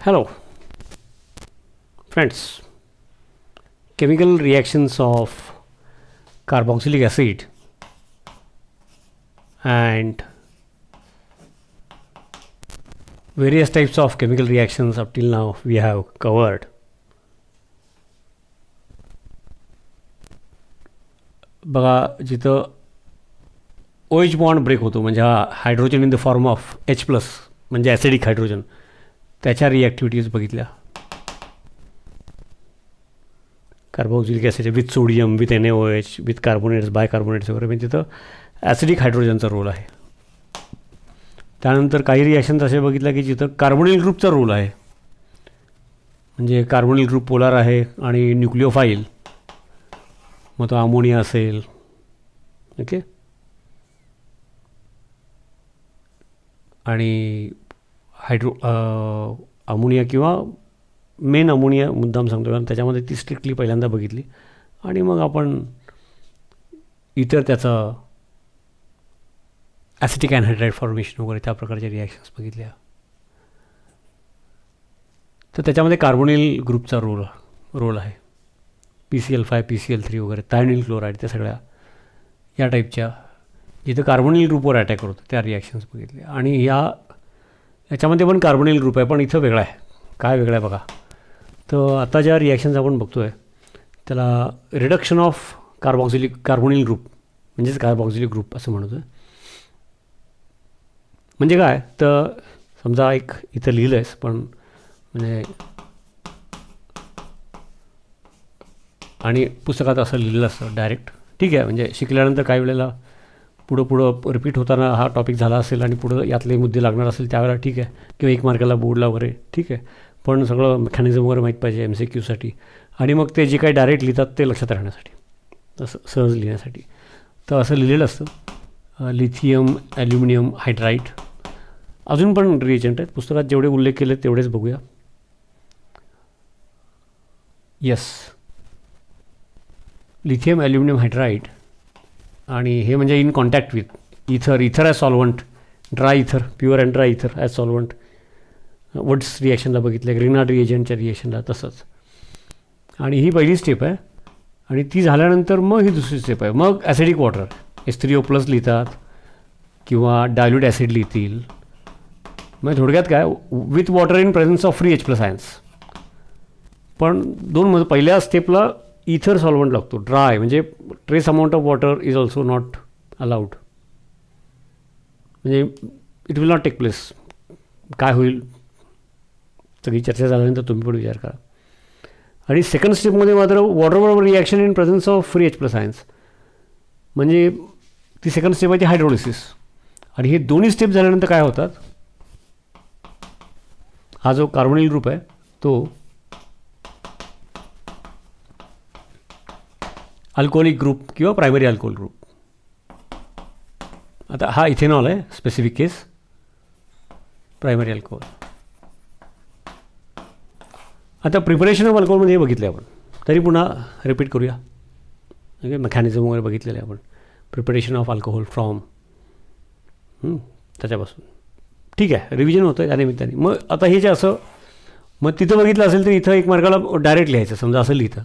Hello, friends. Chemical reactions of carboxylic acid and various types of chemical reactions up till now we have covered. बघा जिथं OH bond break होतो म्हणजे हा hydrogen in the form of H plus म्हणजे acidic hydrogen त्याच्या reactivities बघितल्या. Carboxylic acid with sodium with NaOH with carbonates bicarbonates वगैरे म्हणजे तिथं ॲसिडिक हायड्रोजनचा रोल आहे. त्यानंतर काही रिॲक्शन्स असे बघितल्या की जिथं कार्बोनिल ग्रुपचा रोल आहे म्हणजे कार्बोनिल ग्रुप पोलार आहे आणि न्यूक्लिओफाईल मग तो अमोनिया असेल. ओके. आणि अमोनिया किंवा मेन अमोनिया मुद्दाम सांगतो कारण त्याच्यामध्ये ती स्ट्रिक्टली पहिल्यांदा बघितली आणि मग आपण इतर त्याचं ॲसिटिक अनहायड्राइड फॉर्मेशन वगैरे त्या प्रकारच्या रिॲक्शन्स बघितल्या. तर त्याच्यामध्ये कार्बोनिल ग्रुपचा रोल आहे. PCl5 PCl3 वगैरे थायोनिल क्लोराईड त्या सगळ्या या टाईपच्या जिथं कार्बोनिल ग्रुपवर अटॅक होतो त्या रिॲक्शन्स बघितल्या. आणि याच्यामध्ये पण कार्बोनिल ग्रुप आहे पण इथं वेगळा आहे. काय वेगळा आहे बघा. तर आता ज्या रिॲक्शन्स आपण बघतो आहे त्याला रिडक्शन ऑफ कार्बोनिल ग्रुप म्हणजेच कार्बोक्सिलिक ग्रुप असं म्हणतो आहे. म्हणजे काय तर समजा एक इथं लिहिलं आहेस पण म्हणजे आणि पुस्तकात असं लिहिलेलं असतं डायरेक्ट. ठीक आहे म्हणजे शिकल्यानंतर काही वेळेला पुढं रिपीट होताना हा टॉपिक झाला असेल आणि पुढं यातले मुद्दे लागणार असेल त्यावेळेला ठीक आहे किंवा एक मार्काला बोर्डला वगैरे ठीक आहे. पण सगळं मेकॅनिझम वगैरे माहीत पाहिजे MCQसाठी आणि मग ते जे काही डायरेक्ट लिहितात ते लक्षात राहण्यासाठी तसं सहज लिहिण्यासाठी. तर असं लिहिलेलं असतं लिथियम ॲल्युमिनियम हायड्राईड. अजून पण रिएजंट आहेत पुस्तकात जेवढे उल्लेख केले तेवढेच बघूया. येस लिथियम ॲल्युमिनियम हायड्राईड आणि हे म्हणजे इन कॉन्टॅक्ट विथ इथर ॲज सॉल्वंट ड्राय इथर pure and dry ether as solvent woods रिॲक्शनला बघितलं ग्रिनार्ड रिएजंटच्या रिॲक्शनला तसंच. आणि ही पहिली स्टेप आहे आणि ती झाल्यानंतर मग ही दुसरी स्टेप आहे. मग ॲसिडिक वॉटर H3O+ लिहितात किंवा डायल्यूट ॲसिड लिहितील. मग थोडक्यात काय with water in presence of free H+ ions. पण पहिल्या स्टेपला इथर सॉल्वंट लागतो ड्राय म्हणजे trace amount of water is also not allowed म्हणजे it will not take place. काय होईल सगळी चर्चा झाल्यानंतर तुम्ही पण विचार करा. आणि सेकंड स्टेपमध्ये मात्र वॉटरबरोबर reaction in presence of free H+ ions म्हणजे ती सेकंड स्टेप आहे ती हायड्रोलिसिस. आणि हे दोन्ही स्टेप झाल्यानंतर काय होतात हा जो कार्बोनिल ग्रुप आहे तो अल्कोहोलिक ग्रुप किंवा प्रायमरी अल्कोहोल ग्रुप. आता हा इथेनॉल आहे स्पेसिफिक केस प्रायमरी अल्कोहोल. आता प्रिपरेशन ऑफ अल्कोहोलमध्ये हे बघितले आपण तरी पुन्हा रिपीट करूया. ओके मेकॅनिझम वगैरे बघितलेलं आहे आपण प्रिपरेशन ऑफ अल्कोहोल फ्रॉम त्याच्यापासून. ठीक आहे रिव्हिजन होतं आहे त्यानिमित्ताने. मग आता हे जे असं मग तिथं बघितलं असेल तर इथं एक मार्काला डायरेक्ट लिहायचं समजा असं लिहितं.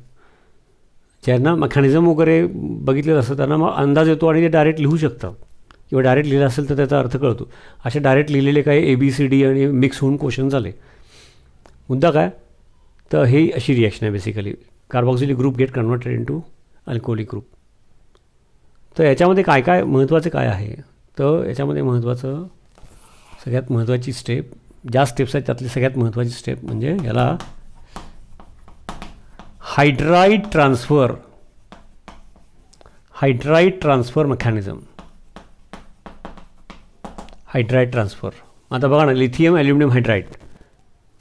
ज्यांना मेकॅनिझम वगैरे बघितलेलं असतं त्यांना मग अंदाज येतो आणि ते डायरेक्ट लिहू शकतात किंवा डायरेक्ट लिहिलं असेल तर त्याचा अर्थ कळतो. असे डायरेक्ट लिहिलेले काही ABCD आणि मिक्स होऊन क्वेश्चन झाले. मुद्दा काय तर हे अशी रिॲक्शन आहे basically carboxylic group get converted into alcoholic group. तर याच्यामध्ये काय काय महत्त्वाचं काय आहे तर याच्यामध्ये सगळ्यात महत्त्वाची स्टेप ज्या स्टेप्स आहेत त्यातली सगळ्यात महत्त्वाची स्टेप म्हणजे याला hydride transfer mechanism. Hydride transfer आता बघा ना लिथियम ॲल्युमिनियम हायड्राईड.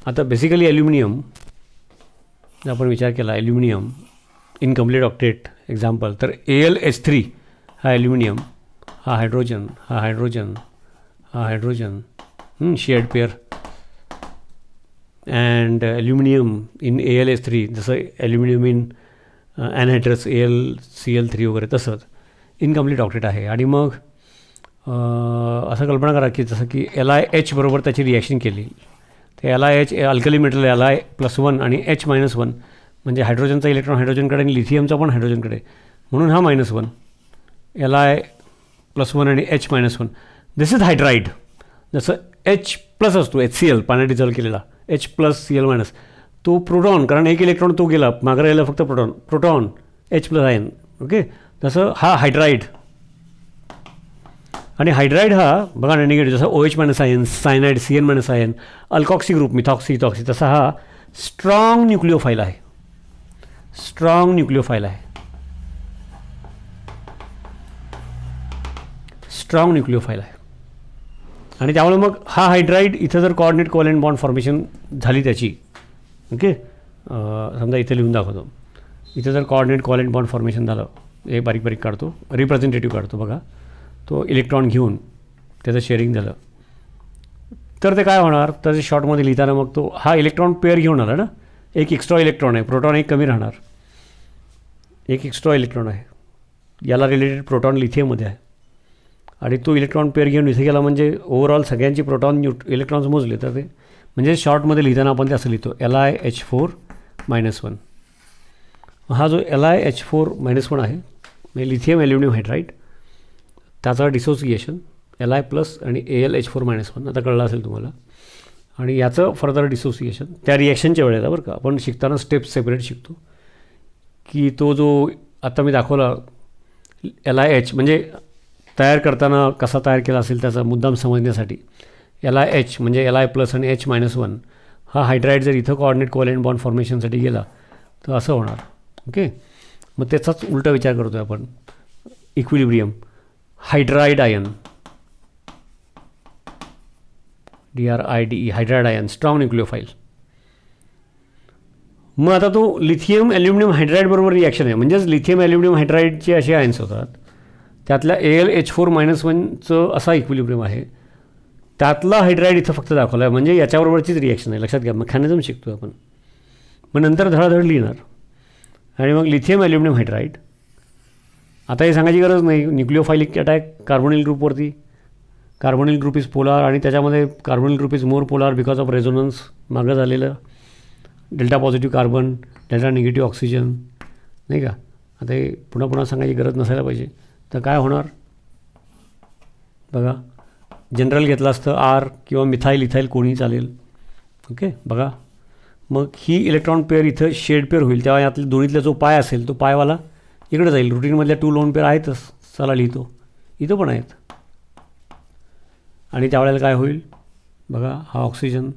आता बेसिकली ॲल्युमिनियम आपण विचार केला ॲल्युमिनियम इनकम्प्लीट ऑक्टेट एक्झाम्पल तर AlH3 हा ॲल्युमिनियम हा hydrogen shared pair and aluminium in AlH3 जसं ॲल्युमिनियम इन ॲनहायड्रस AlCl3 वगैरे तसंच इनकम्प्लीट ऑक्टेट आहे. आणि मग असं कल्पना करा की जसं की LiH बरोबर त्याची रिॲक्शन केली ते LiH अल्कली मेटल Li+1 आणि H-1 म्हणजे हायड्रोजनचा इलेक्ट्रॉन हायड्रोजनकडे आणि लिथियमचा पण हायड्रोजनकडे, म्हणून हा -1 Li+1 आणि H-1. This is hydride. जसं H+ असतो HCl पाण्यात डिझॉल्व केलेला H+Cl-, तो प्रोटॉन, कारण एक इलेक्ट्रॉन तो गेला, मागं राहिला फक्त प्रोटॉन H+ आयन. ओके, तसं हा हायड्राईड. आणि हायड्राईड हा बघा ना निगेटिव्ह, जसं OH- ion, cyanide CN- ion, alkoxy group methoxy ethoxy, तसा हा स्ट्रॉंग न्यूक्लिओफाईल आहे. स्ट्रॉंग न्यूक्लिओफाईल आहे. स्ट्रॉंग न्यूक्लिओफाईल आहे. आणि त्यामुळे मग हा हायड्राईड इथं जर कोऑर्डिनेट कोव्हॅलेंट बॉन्ड फॉर्मेशन झाली त्याची, ओके, समजा इथे लिहून दाखवतो, इथं जर कोऑर्डिनेट कोव्हॅलेंट बॉन्ड फॉर्मेशन झालं, हे बारीक बारीक काढतो, रिप्रेझेंटेटिव्ह काढतो बघा, तो इलेक्ट्रॉन घेऊन त्याचं शेअरिंग झालं, तर ते काय होणार, तर ते शॉर्टमध्ये लिहिताना मग तो हा इलेक्ट्रॉन पेअर घेऊन आला ना, एक एक्स्ट्रा इलेक्ट्रॉन आहे, प्रोटॉन एक कमी राहणार, एक एक्स्ट्रा इलेक्ट्रॉन आहे, याला रिलेटेड प्रोटॉन लिथियममध्ये आहे, आणि तो इलेक्ट्रॉन पेअर घेऊन इथे गेला, म्हणजे ओव्हरऑल सगळ्यांची प्रोटॉन इलेक्ट्रॉन्स मोजले, तर ते म्हणजे शॉर्टमध्ये लिहिताना आपण ते असं लिहितो LiH4-1. हा जो LiH4-1 आहे म्हणजे लिथियम ॲल्युमिनियम हायड्राईड, त्याचा डिसोसिएशन Li+ आणि AlH4-1 आता कळलं असेल तुम्हाला, आणि याचं फर्दर डिसोसिएशन त्या रिॲक्शनच्या वेळेला, बरं का, आपण शिकताना स्टेप्स सेपरेट शिकतो, की तो जो आता मी दाखवला LiH म्हणजे तयार करताना कसा तयार केला असेल त्याचा मुद्दाम समजण्यासाठी, LiH म्हणजे Li+ आणि H-1 हा हायड्राईड जर इथं कोऑर्डिनेट कोव्हॅलेंट बॉन्ड फॉर्मेशनसाठी गेला तर असं होणार. ओके, मग त्याचाच उलटा विचार करतो आहे आपण, equilibrium hydride ion, DRIDE hydride ion, strong nucleophile. मग आता तो लिथियम ॲल्युमिनियम हायड्राईड बरोबर रिॲक्शन आहे, म्हणजेच लिथियम ॲल्युमिनियम हायड्राईडचे असे आयन्स होतात, त्यातल्या AlH4-1चं असा इक्विलिब्रियम आहे, त्यातला हायड्राईड इथं फक्त दाखवला आहे, म्हणजे याच्याबरोबरचीच रिॲक्शन आहे, लक्षात घ्या, मेकॅनिझम शिकतो आपण, मग नंतर धडाधड लिहिणार. आणि मग लिथियम ॲल्युमिनियम हायड्राईड, आता हे सांगायची गरज नाही, न्यूक्लिओफाइलिक अटॅक कार्बोनिल ग्रुपवरती, कार्बोनिल ग्रुप इज पोलार, आणि त्याच्यामध्ये carbonyl group is more polar because of resonance मागं झालेलं, delta positive carbon, delta negative oxygen, नाही का. आता हे पुन्हा पुन्हा सांगायची गरज नसायला पाहिजे. तर काय होणार बघा, जनरल घेतलं असतं R किंवा मिथाईल इथाईल कोणी चालेल. ओके, बघा मग ही इलेक्ट्रॉन पेअर इथं शेड पेअर होईल, तेव्हा यातल्या दोन्हीतला जो पाय असेल तो पायवाला इकडे जाईल. रुटीनमधल्या 2 लोन पेअर आहेतच, चला लिहितो, इथं पण आहेत. आणि त्यावेळेला काय होईल बघा, हा ऑक्सिजन,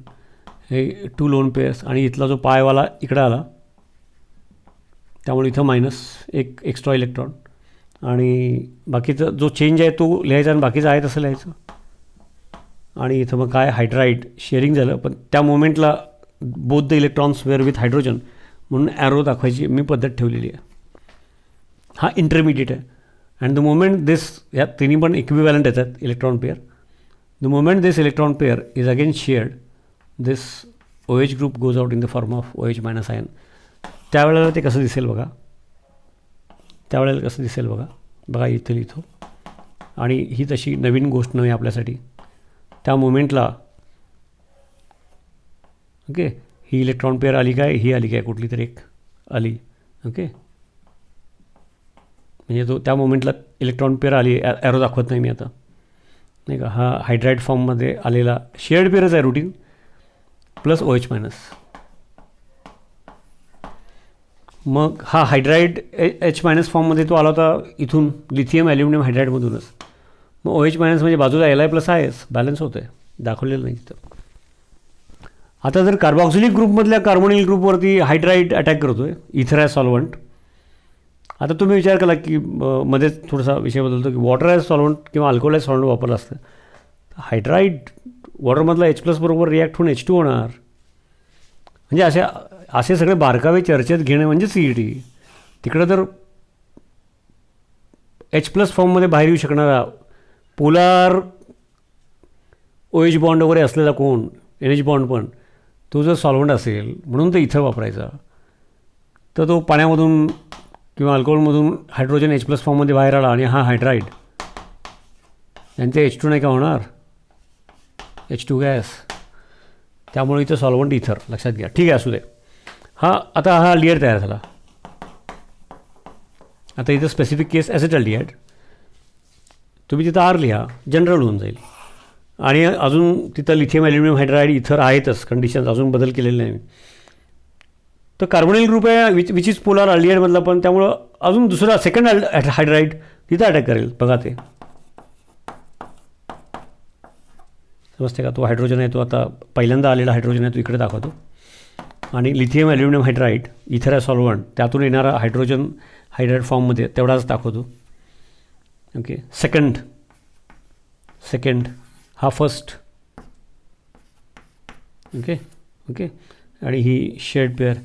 हे 2 लोन पेअर्स, आणि इथला जो पायवाला इकडे आला, त्यामुळे इथं एक एक्स्ट्रा इलेक्ट्रॉन, आणि बाकीचा जो चेंज आहे तो लिहायचा, आणि बाकीचं आहे तसं लिहायचं. आणि इथं मग काय, हायड्राईड शेअरिंग झालं, पण त्या मोमेंटला both the electrons were with hydrogen म्हणून ॲरो दाखवायची मी पद्धत ठेवलेली आहे. हा इंटरमिडिएट आहे. अँड द मोमेंट दिस, या तिन्ही पण इक्विव्हॅलंट येतात electron pair. The moment this electron pair is again shared, this OH group goes out in the form of OH- ion. त्यावेळेला ते कसं दिसेल बघा, त्यावेळेला कसं दिसेल बघा, बघा इथं लिहितो. आणि ही तशी नवीन गोष्ट नव्हे आपल्यासाठी. त्या मोमेंटला ओके, ही इलेक्ट्रॉन पेअर आली काय, ही आली काय, कुठली तरी एक आली. ओके, म्हणजे तो त्या मोमेंटला इलेक्ट्रॉन पेअर आली, ॲरो दाखवत नाही मी आता, नाही का. हा हायड्राईड फॉर्ममध्ये आलेला शेअर्ड पेअरच आहे रुटीन, प्लस OH-. मग हा हायड्राईड H- फॉर्ममध्ये तो आला होता इथून लिथियम ॲल्युमिनियम हायड्राईडमधूनच. मग OH- म्हणजे बाजूला Li+ आहेच, बॅलन्स होतं आहे, दाखवलेलं नाही तिथं. आता जर कार्बॉक्सिलिक ग्रुपमधल्या कार्बोनिल ग्रुपवरती हायड्राईड अटॅक करतो आहे, इथर ॲज सॉल्वंट. आता तुम्ही विचार केला की मध्येच थोडासा विषय बदलतो की वॉटर ॲज सॉल्वंट किंवा अल्कोहोल ॲज सॉल्वंट वापरलं असतं, हायड्राईड वॉटरमधला H+ बरोबर रिॲक्ट होऊन H2 होणार. म्हणजे असे सगळे बारकावे चर्चेत घेणे म्हणजे CET. तिकडं तर H+ फॉर्ममध्ये बाहेर येऊ शकणारा पोलार OH बॉन्ड वगैरे असलेला कोण, NH बॉन्ड पण, तो जर सॉल्वंट असेल म्हणून तो इथं वापरायचा, तर तो पाण्यामधून किंवा अल्कोहोलमधून हायड्रोजन H+ फॉर्ममध्ये बाहेर आला, आणि हा हायड्राईड, त्यांचे H2 नाही का होणार, H2 गॅस, त्यामुळे इथं सॉल्वंट इथर लक्षात घ्या. ठीक आहे, असू दे. आता हा अल्डिहाइड तयार झाला. आता इथं स्पेसिफिक केस ॲसिटल्डिहाइड, तुम्ही तिथं आर लिहा, जनरल होऊन जाईल. आणि अजून तिथं लिथियम ॲल्युमिनियम हायड्राईड इथर आहेतच, कंडिशन अजून बदल केलेले नाही. तर कार्बोनिल ग्रुप आहे विच इज पोलार अल्डिहाइडमधला, पण त्यामुळं अजून दुसरा सेकंड हायड्राईड तिथं अटॅक करेल. बघा ते समजते का? तो हायड्रोजन आहे, तो आता पहिल्यांदा आलेला हायड्रोजन आहे, तो इकडे दाखवतो. आणि लिथियम ॲल्युमिनियम हायड्राईड इथर आहे सॉल्वंट, त्यातून येणारा हायड्रोजन हायड्राईड फॉर्ममध्ये तेवढाच दाखवतो. ओके, सेकंड हा फर्स्ट. ओके आणि ही शेड पेअर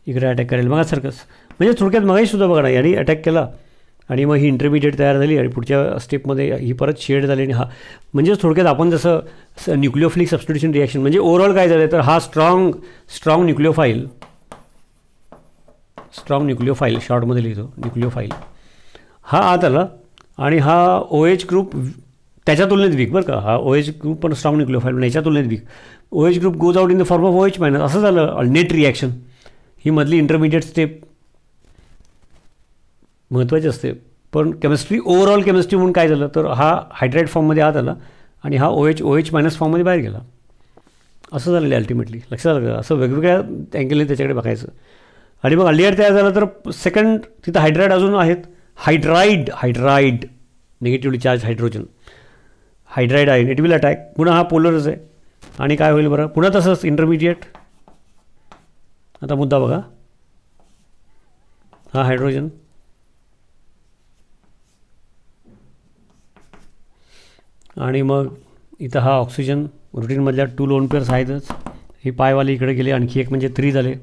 इकडे अटॅक करेल. बघा सारखंच, म्हणजे थोडक्यात मगाहीसुद्धा बघा ना, यांनी अटॅक केला आणि मग ही इंटरमिडिएट तयार झाली आणि पुढच्या स्टेपमध्ये ही परत शेड झाली. आणि म्हणजे थोडक्यात आपण जसं न्यूक्लिओफिलिक सबस्टिट्यूशन रिॲक्शन, म्हणजे ओव्हरऑल काय झालं तर हा स्ट्रॉंग न्यूक्लिओफाईल शॉर्टमध्ये लिहितो, न्यूक्लिओफाईल हा आत आला. आणि हा OH ग्रुप त्याच्या तुलनेत वीक, बरं का. हा OH ग्रुप पण स्ट्रॉंग न्यूक्लिओफाईल, पण याच्या तुलनेत weak. OH group goes out in the form of OH minus. असं झालं नेट रिॲक्शन. ही मधली इंटरमिडिएट स्टेप महत्त्वाची असते. पण केमिस्ट्री, ओव्हरऑल केमिस्ट्री म्हणून काय झालं तर हा हायड्राईड फॉर्ममध्ये आत आला आणि हा OH मायनस फॉर्ममध्ये बाहेर गेला. असं झालेलं आहे अल्टिमेटली. लक्षात आलं का? असं वेगवेगळ्या अँगलने त्याच्याकडे बघायचं. आणि मग अल्डिहाइड तयार झालं तर सेकंड तिथं हायड्राईड अजून आहेत. हायड्राईड निगेटिव्हली चार्ज हायड्राईड आहे, इट विल अटॅक. पुन्हा हा पोलरच आहे. आणि काय होईल बरं, पुन्हा तसंच इंटरमिडिएट. आता मुद्दा बघा, हा हायड्रोजन आणि मग इथं हा ऑक्सिजन, रुटीनमधल्या 2 लोन पेअर्स आहेतच. ही पायवाली इकडे गेले, आणखी एक म्हणजे 3 झाले,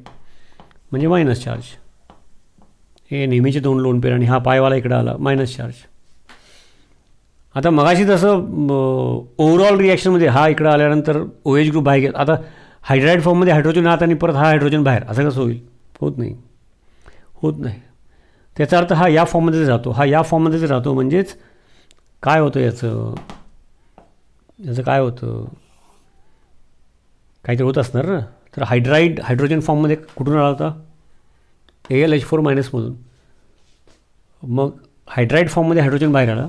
म्हणजे मायनस चार्ज. हे नेहमीचे 2 लोन पेअर आणि हा पायवाला इकडे आला, मायनस चार्ज. आता मगाशी तसं ओव्हरऑल रिॲक्शनमध्ये हा इकडं आल्यानंतर OH ग्रुप बाहेर गेला. आता हायड्राईड फॉर्ममध्ये हायड्रोजन आत आणि परत हा हायड्रोजन बाहेर, असं कसं होईल? होत नाही. त्याचा अर्थ हा या फॉर्ममध्येच राहतो, म्हणजेच काय होतं याचं काय होतं, काहीतरी होत असणार ना. तर हायड्रोजन फॉर्ममध्ये कुठून आला होता? AlH4 मायनसमधून. मग हायड्राईड फॉर्ममध्ये हायड्रोजन बाहेर आला.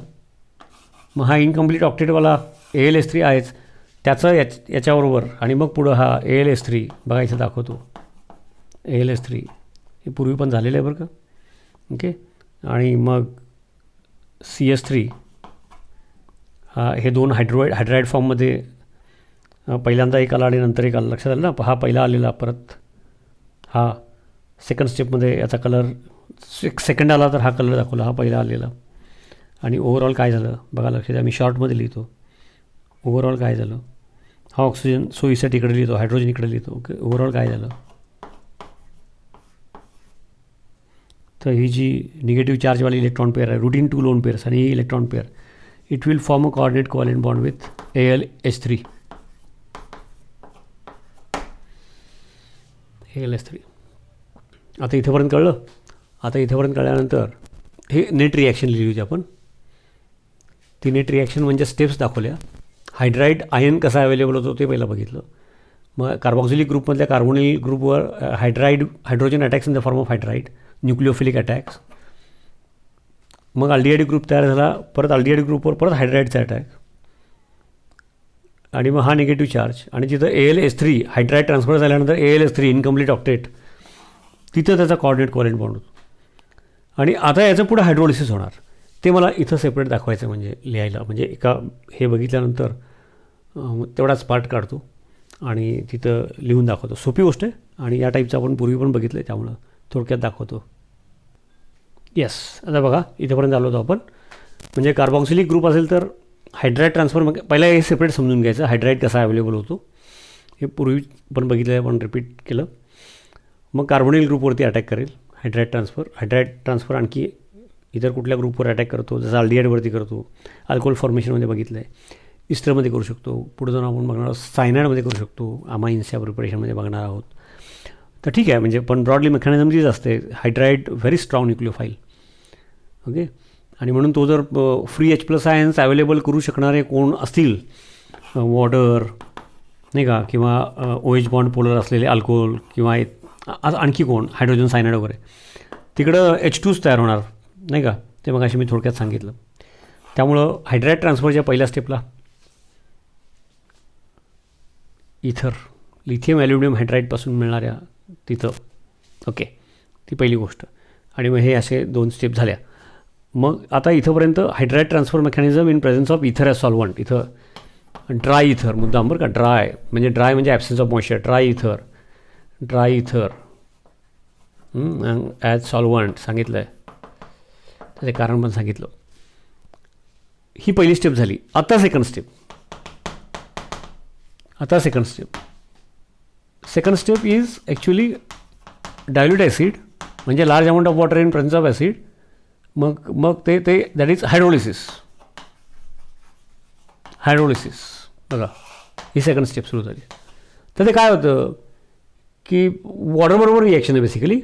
मग हा इनकम्प्लीट ऑक्टेटवाला AlH3 आहेच, त्याचं याच्याबरोबर. आणि मग पुढं हा AlH3 बघायचं दाखवतो. AlH3 हे पूर्वी पण झालेलं आहे बरं का. ओके, आणि मग CS3 हे 2 हायड्राईड फॉर्ममध्ये पहिल्यांदा एक आला आणि नंतर एक आला. लक्षात आलं ना? हा पहिला आलेला, परत हा सेकंड स्टेपमध्ये याचा कलर सेकंड आला तर हा कलर दाखवला, हा पहिला आलेला. आणि ओव्हरऑल काय झालं बघा, लक्षात द्या. मी शॉर्टमध्ये लिहितो. ओव्हरऑल काय झालं, हा ऑक्सिजन सोयीसाठी इकडे लिहितो, हायड्रोजन इकडे लिहितो. ओके, ओव्हरऑल काय झालं तर ही जी निगेटिव्ह चार्जवाली इलेक्ट्रॉन पेअर आहे, रुटीन 2 लोन पेअर्स आणि ही electron pair, it will form a coordinate covalent bond with AlH3. आता इथेपर्यंत कळलं. आता इथेपर्यंत कळल्यानंतर हे नेट रिॲक्शन लिहिली होती आपण. ती नेट रिॲक्शन म्हणजे स्टेप्स दाखवल्या. हायड्राईड आयन कसा अवेलेबल होतो ते पहिलं बघितलं. मग कार्बॉक्सिलिक ग्रुपमधल्या कार्बोनिल ग्रुपवर hydrogen attacks in the form of hydride, nucleophilic attacks. मग अल्डिहाइड ग्रुप तयार झाला, परत अल्डिहाइड ग्रुपवर परत हायड्राईडचा अटॅक. आणि मग हा निगेटिव्ह चार्ज. आणि तिथं AlH3 हायड्राईड ट्रान्सफर झाल्यानंतर AlH3 इनकम्प्लीट ऑक्टेट, तिथं त्याचा कोऑर्डिनेट कोव्हॅलेंट बॉन्ड होतो. आणि आता याचं पुढे हायड्रोलिसिस होणार, ते मला इथं सेपरेट दाखवायचं, म्हणजे लिहायला. म्हणजे हे बघितल्यानंतर तेवढाच पार्ट काढतो आणि तिथं लिहून दाखवतो. सोपी गोष्ट आहे आणि या टाईपचं आपण पूर्वी पण बघितलं आहे, त्यामुळं थोडक्यात दाखवतो. येस, आता बघा इथंपर्यंत आलो होतो आपण. म्हणजे कार्बॉक्सिलिक ग्रुप असेल तर हायड्राईड ट्रान्सफर, पहिला हे सेपरेट समजून घ्यायचं, हायड्राईड कसा अवेलेबल होतो. हे पूर्वी पण बघितलं आहे, पण रिपीट केलं. मग कार्बोनिल ग्रुपवरती अटॅक करेल हायड्राईड ट्रान्सफर आणखी इतर कुठल्या ग्रुपवर अटॅक करतो, जसं अल्डिहाइडवरती करतो. अल्कोहोल फॉर्मेशनमध्ये बघितलं आहे, इस्टरमध्ये करू शकतो. पुढे जाऊन आपण बघणार सायनाइडमध्ये करू शकतो, अमाइन्सच्या प्रिपरेशनमध्ये बघणार आहोत. तर ठीक आहे, म्हणजे पण ब्रॉडली मेकॅनिझम तीच असते. Hydride very strong nucleophile. Okay, आणि म्हणून तो जर फ्री H+ आयन्स अवेलेबल करू शकणारे कोण असतील, वॉटर नाही का, किंवा OH बॉन्ड पोलर असलेले अल्कोहोल किंवा आणखी कोण हायड्रोजन सायनाईड वगैरे, तिकडं H2 तयार होणार नाही का, ते मग अशी मी थोडक्यात सांगितलं. त्यामुळं हायड्राईड ट्रान्सफरच्या पहिल्या स्टेपला इथर लिथियम ॲल्युमिनियम हायड्राईडपासून मिळणाऱ्या तिथं, ओके, ती पहिली गोष्ट. आणि मग हे असे 2 स्टेप झाल्या. मग आता इथंपर्यंत hydride transfer mechanism in presence of इथर ॲज सॉल्वंट. इथं ड्राय इथर मुद्दाम बरं का, ड्राय म्हणजे absence of moisture, dry ether as solvent सांगितलं आहे, त्याचे कारण पण सांगितलं. ही पहिली स्टेप झाली. आता second step is actually dilute acid, म्हणजे large amount of water in presence of acid. मग ते दॅट इज हायड्रोलिसिस बघा, ही सेकंड स्टेप सुरू झाली. तर ते काय होतं की वॉटरबरोबर रिॲक्शन आहे बेसिकली,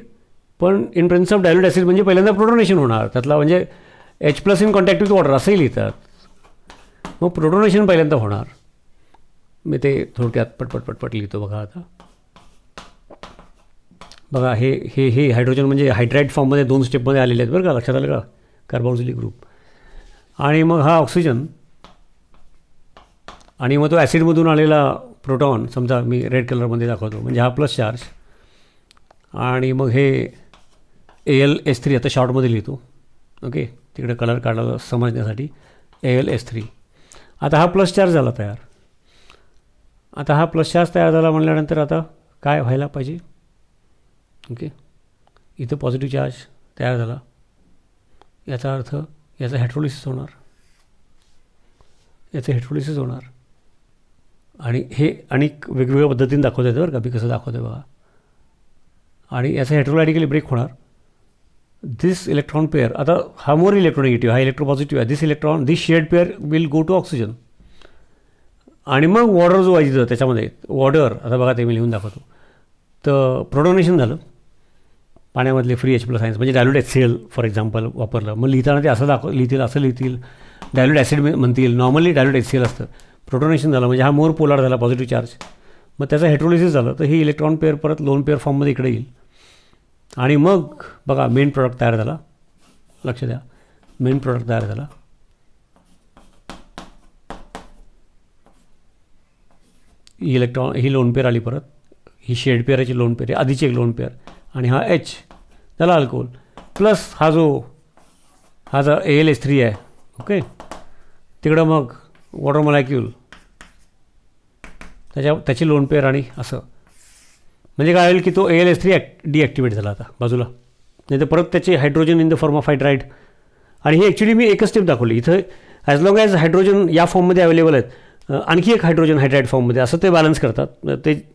पण in presence of dilute acid म्हणजे पहिल्यांदा प्रोटोनेशन होणार त्यातला, म्हणजे H+ in contact with water असंही लिहितात. मग प्रोटोनेशन पहिल्यांदा होणार. मी ते थोडक्यात पटपट लिहितो बघा. आता बघा, हे हायड्रोजन म्हणजे हायड्राईड फॉर्ममध्ये 2 स्टेपमध्ये आलेले आहेत बरं का, लक्षात आलं का, कार्बोक्सिलिक ग्रुप. आणि मग हा ऑक्सिजन, आणि मग तो ॲसिडमधून आलेला प्रोटॉन, समजा मी रेड कलरमध्ये दाखवतो, म्हणजे हा प्लस चार्ज. आणि मग हे AlH3 आता शॉर्टमध्ये लिहितो, ओके, तिकडे कलर काढायला समजण्यासाठी. AlH3. आता हा प्लस चार्ज झाला तयार. आता हा प्लस चार्ज तयार झाला म्हटल्यानंतर आता काय व्हायला पाहिजे, ओके, इथं पॉझिटिव्ह चार्ज तयार झाला, याचा अर्थ याचं हायड्रोलिसिस होणार. आणि हे अनेक वेगवेगळ्या पद्धतीने दाखवता येतं बरं का, मी कसं दाखवतो बघा. आणि याचं हायड्रोलायटिकली ब्रेक होणार. दिस इलेक्ट्रॉन पेअर, आता हा मोर इलेक्ट्रोनिगेटिव्ह, हा इलेक्ट्रोपॉझिटिव्ह आहे. This shared pair will go to oxygen. आणि मग वॉटर जो आहे तिथं त्याच्यामध्ये वॉटर, आता बघा ते मी लिहून दाखवतो. तर प्रोटोनेशन झालं पाण्यामधले फ्री H+ आयन्स, म्हणजे डायल्यूट HCl फॉर एक्झाम्पल वापरलं. मग लिहिताना ते असं लिहितील डायल्यूट ॲसिड म्हणतील, नॉर्मली डायल्यूट HCl असतं. प्रोटोनेशन झालं म्हणजे हा मोर पोलार झाला, पॉझिटिव्ह चार्ज. मग त्याचं हायड्रोलिसिस झालं तर ही इलेक्ट्रॉन पेअर परत लोन पेअर फॉर्ममध्ये इकडे येईल. आणि मग बघा मेन प्रोडक्ट तयार झाला, लक्ष द्या, मेन प्रोडक्ट तयार झाला. ही लोन पेअर आली परत, ही शेड पेअरची लोन पेअर आहे, आधीची एक लोन पेअर. आणि हा H झाला अल्कोहोल, प्लस हा जो AlH3 आहे, ओके, तिकडं मग वॉटर मॉलिक्यूल त्याची लोन पेअर. आणि असं म्हणजे काय होईल की तो AlH3 डिॲक्टिवेट झाला आता बाजूला, नाही तर परत त्याचे hydrogen in the form of hydride. आणि ही ॲक्च्युली मी एकच स्टेप दाखवली इथं. ॲज लॉंग ॲज हायड्रोजन या फॉर्ममध्ये अवेलेबल आहेत, आणखी एक हायड्रोजन हायड्राईड फॉर्ममध्ये, असं ते बॅलन्स करतात.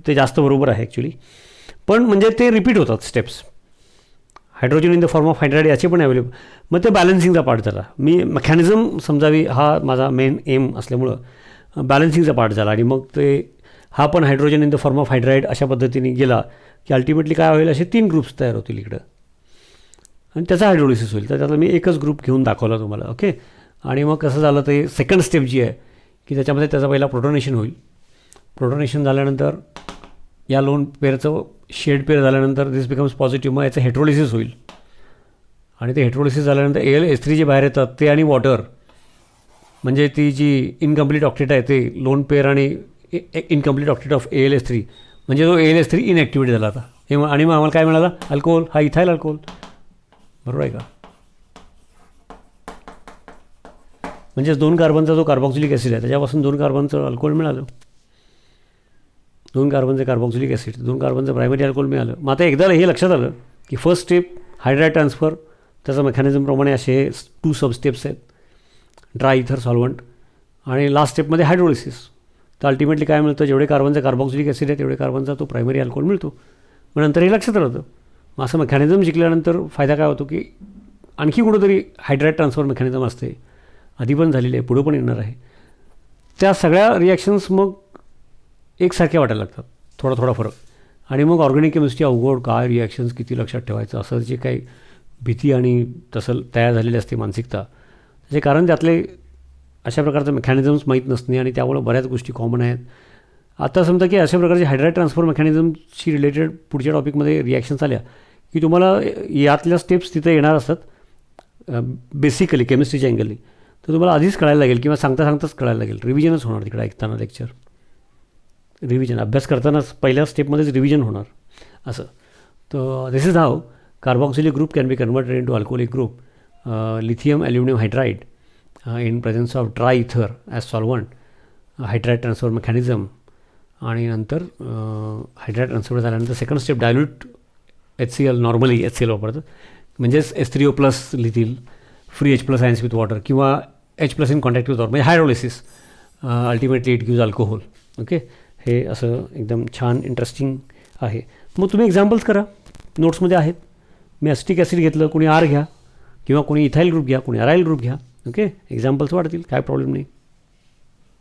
ते जास्त बरोबर आहे ॲक्च्युली, पण म्हणजे ते रिपीट होतात steps. Hydrogen in the form of hydride याचे पण अवेलेबल. मग ते बॅलन्सिंगचा पार्ट झाला. मी मेकॅनिझम समजावी हा माझा मेन एम असल्यामुळं बॅलन्सिंगचा पार्ट झाला. आणि मग ते हा पण hydrogen in the form of hydride अशा पद्धतीने गेला की अल्टिमेटली काय होईल, असे 3 ग्रुप्स तयार होतील इकडं, आणि त्याचा हायड्रोलिसिस होईल. तर त्यातला मी एकच ग्रुप घेऊन दाखवला तुम्हाला, ओके. आणि मग कसं झालं, ते सेकंड स्टेप जी आहे की त्याच्यामध्ये त्याचा पहिला प्रोटोनेशन होईल. प्रोटोनेशन झाल्यानंतर या लोन पेअरचं शेड पेअर झाल्यानंतर दिस बिकम्स पॉझिटिव्ह, मग याचं हायड्रोलिसिस होईल. आणि ते हायड्रोलिसिस झाल्यानंतर AlH3 जे बाहेर येतात ते आणि वॉटर, म्हणजे ती जी इनकम्प्लीट ऑक्टेट आहे ते लोन पेअर आणि इनकम्प्लीट ऑक्टेट ऑफ AlH3, म्हणजे जो AlH3 इनॲक्टिवेट झाला आता. आणि मग आम्हाला काय मिळाला, अल्कोहोल, हा इथाईल अल्कोहोल, बरोबर आहे का. म्हणजेच 2 कार्बनचा जो कार्बॉक्सिलिक ॲसिड आहे त्याच्यापासून 2 कार्बनचं अल्कोहोल मिळालं, 2 कार्बनचे कार्बॉक्सिलिक ॲसिड, 2 कार्बनचं प्रायमरी अल्कोहोल मिळालं. मग आता एकदा हे लक्षात आलं की फर्स्ट स्टेप हायड्राईड ट्रान्सफर, त्याचं मेकॅनिझमप्रमाणे असे 2 सब स्टेप्स आहेत, ड्राय इथर सॉल्वंट, आणि लास्ट स्टेपमध्ये हायड्रोलिसिस. तर अल्टिमेटली काय मिळतं, जेवढे कार्बनचं कार्बॉक्सिलिक ॲसिड आहे तेवढे कार्बनचा तो प्रायमरी अल्कोहोल मिळतो. मग नंतर हे लक्षात राहतं. मग असं मेकॅनिझम शिकल्यानंतर फायदा काय होतो की आणखी कुठंतरी हायड्राईड ट्रान्सफर मेकॅनिझम असते, आधी पण झालेली आहे, पुढं पण येणार आहे. त्या सगळ्या रिॲक्शन्स मग एकसारख्या वाटायला लागतात, थोडा फरक. आणि मग ऑर्गॅनिक केमिस्ट्री अवघड, काय रिॲक्शन्स किती लक्षात ठेवायचं, असं जे काही भीती आणि तसं तयार झालेली असते मानसिकता, त्याचे कारण त्यातले अशा प्रकारचं मेकॅनिझम्स माहीत नसणे. आणि त्यामुळं बऱ्याच गोष्टी कॉमन आहेत. आता समजा की अशा प्रकारचे हायड्राईड ट्रान्सफर मेकॅनिझमशी रिलेटेड पुढच्या टॉपिकमध्ये रिॲक्शन्स आल्या की तुम्हाला यातल्या स्टेप्स तिथे येणार असतात बेसिकली केमिस्ट्रीच्या अँगलनी, तर तुम्हाला आधीच कळायला लागेल किंवा सांगता सांगताच कळायला लागेल. रिव्हिजनच होणार तिकडे ऐकताना लेक्चर, रिव्हिजन अभ्यास करतानाच पहिल्या स्टेपमध्येच रिव्हिजन होणार असं. तर this is how carboxylic group can be converted in to alcoholic group, lithium aluminium hydride in presence of dry ether as solvent, hydride transfer mechanism, आणि नंतर हायड्राईड ट्रान्सफर झाल्यानंतर second step dilute HCl, normally HCl वापरतात, म्हणजेच H3O+ लिहितील, free H+ ions with water किंवा H+ in contact with water, म्हणजे hydrolysis, ultimately it gives alcohol. Okay, हे असं एकदम छान इंटरेस्टिंग आहे. मग तुम्ही एक्झाम्पल्स करा, नोट्समध्ये आहेत. मी ॲसिटिक ॲसिड घेतलं, कोणी R घ्या किंवा कोणी इथाईल ग्रुप घ्या, कोणी अराईल ग्रुप घ्या. ओके, एक्झाम्पल्स वाढतील, काय प्रॉब्लेम नाही.